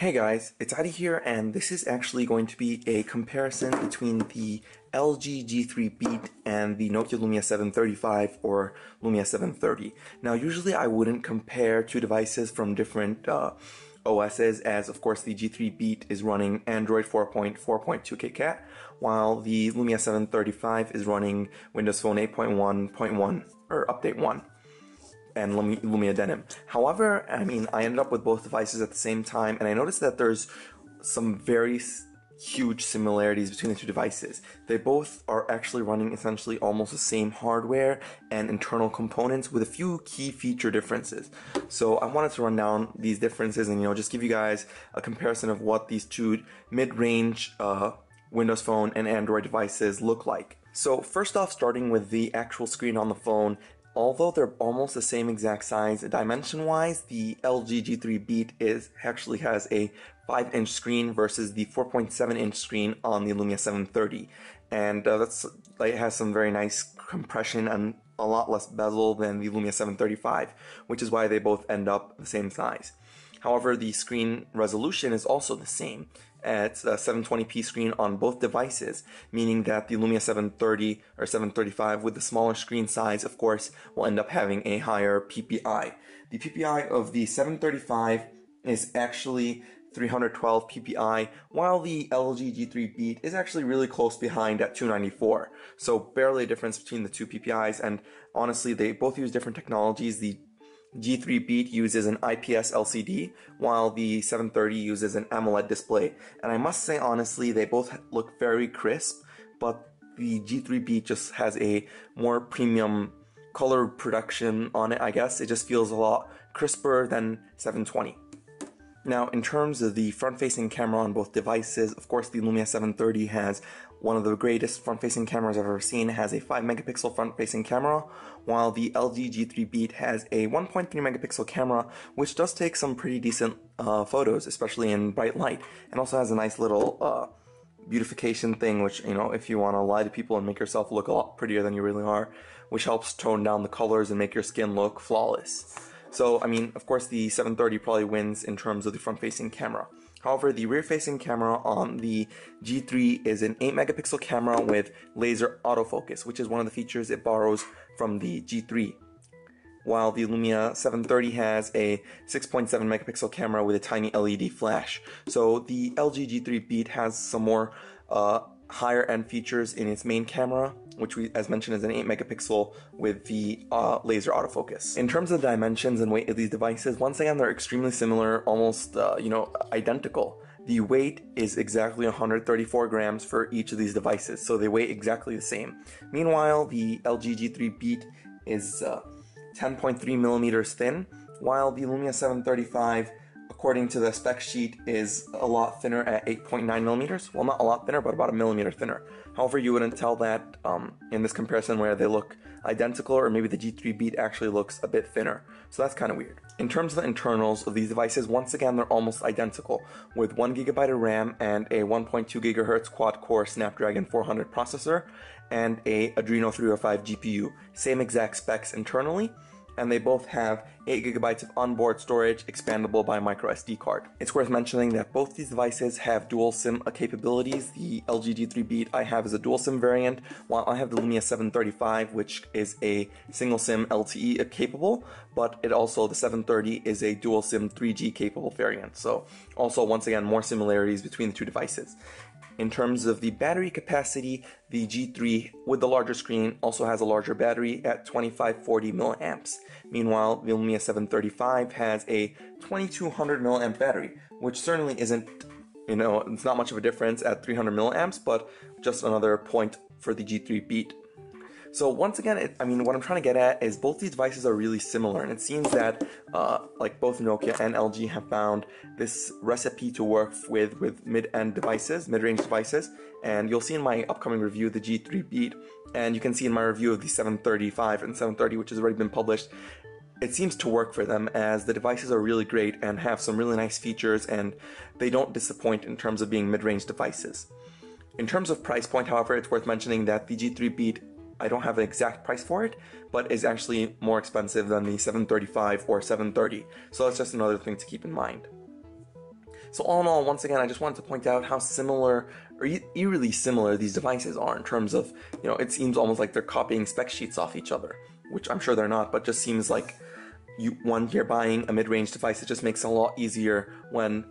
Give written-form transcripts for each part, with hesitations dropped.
Hey guys, it's Adi here, and this is actually going to be a comparison between the LG G3 Beat and the Nokia Lumia 735 or Lumia 730. Now, usually I wouldn't compare two devices from different OSs, as of course the G3 Beat is running Android 4.4.2 KitKat, while the Lumia 735 is running Windows Phone 8.1.1 or Update 1. And Lumia Denim. However, I ended up with both devices at the same time, and I noticed that there's some very huge similarities between the two devices. They both are actually running essentially almost the same hardware and internal components with a few key feature differences. So I wanted to run down these differences and just give you guys a comparison of what these two mid-range Windows Phone and Android devices look like. So first off, starting with the actual screen on the phone, although they're almost the same exact size, dimension-wise, the LG G3 Beat actually has a 5-inch screen versus the 4.7-inch screen on the Lumia 730, and it has some very nice compression and a lot less bezel than the Lumia 735, which is why they both end up the same size. However, the screen resolution is also the same. It's a 720p screen on both devices, meaning that the Lumia 730 or 735 with the smaller screen size, of course, will end up having a higher PPI. The PPI of the 735 is actually 312 PPI, while the LG G3 Beat is actually really close behind at 294. So barely a difference between the two PPIs, and honestly, they both use different technologies. The G3 Beat uses an IPS LCD, while the 730 uses an AMOLED display. And I must say, honestly, they both look very crisp, but the G3 Beat just has a more premium color production on it, I guess. It just feels a lot crisper than 720. Now, in terms of the front-facing camera on both devices, of course, the Lumia 730 has one of the greatest front-facing cameras I've ever seen. It has a 5-megapixel front-facing camera, while the LG G3 Beat has a 1.3-megapixel camera, which does take some pretty decent photos, especially in bright light, and also has a nice little beautification thing, which, if you want to lie to people and make yourself look a lot prettier than you really are, which helps tone down the colors and make your skin look flawless. So, of course, the 730 probably wins in terms of the front-facing camera. However, the rear-facing camera on the G3 is an 8-megapixel camera with laser autofocus, which is one of the features it borrows from the G3. While the Lumia 730 has a 6.7-megapixel camera with a tiny LED flash. So the LG G3 Beat has some more higher end features in its main camera, which as mentioned is an 8-megapixel with the laser autofocus. In terms of the dimensions and weight of these devices, once again they're extremely similar, almost identical. The weight is exactly 134 grams for each of these devices, so they weigh exactly the same. Meanwhile, the LG G3 Beat is 10.3 millimeters thin, while the Lumia 735, according to the spec sheet, is a lot thinner at 8.9 millimeters. Well, not a lot thinner, but about a millimeter thinner. However, you wouldn't tell that in this comparison where they look identical, or maybe the G3 Beat actually looks a bit thinner. So that's kind of weird. In terms of the internals of these devices, once again, they're almost identical, with 1GB of RAM and a 1.2 GHz quad-core Snapdragon 400 processor and a Adreno 305 GPU. Same exact specs internally, and they both have 8GB of onboard storage, expandable by microSD card. It's worth mentioning that both these devices have dual SIM capabilities. The LG G3 Beat I have is a dual SIM variant, while I have the Lumia 735, which is a single SIM LTE capable, but the 730 is a dual SIM 3G capable variant. So also, once again, more similarities between the two devices. In terms of the battery capacity, the G3 with the larger screen also has a larger battery at 2540 milliamps. Meanwhile, the Lumia 735 has a 2200 milliamp battery, which certainly isn't, it's not much of a difference at 300 milliamps, but just another point for the G3 Beat. So once again, what I'm trying to get at is both these devices are really similar, and it seems that both Nokia and LG have found this recipe to work with mid-range devices, and you'll see in my upcoming review of the G3 Beat, and you can see in my review of the 735 and 730, which has already been published, it seems to work for them, as the devices are really great and have some really nice features, and they don't disappoint in terms of being mid-range devices. In terms of price point, however, it's worth mentioning that the G3 Beat, I don't have an exact price for it, but is actually more expensive than the 735 or 730. So that's just another thing to keep in mind. So all in all, once again, I just wanted to point out how similar, or eerily similar, these devices are in terms of, it seems almost like they're copying spec sheets off each other, which I'm sure they're not, but just seems like you're buying a mid-range device. It just makes it a lot easier when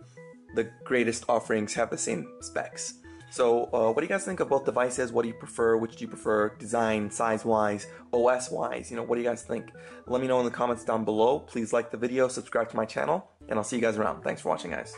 the greatest offerings have the same specs. So what do you guys think of both devices? What do you prefer? Which do you prefer? Design, size-wise, OS-wise? What do you guys think? Let me know in the comments down below. Please like the video, subscribe to my channel, and I'll see you guys around. Thanks for watching, guys.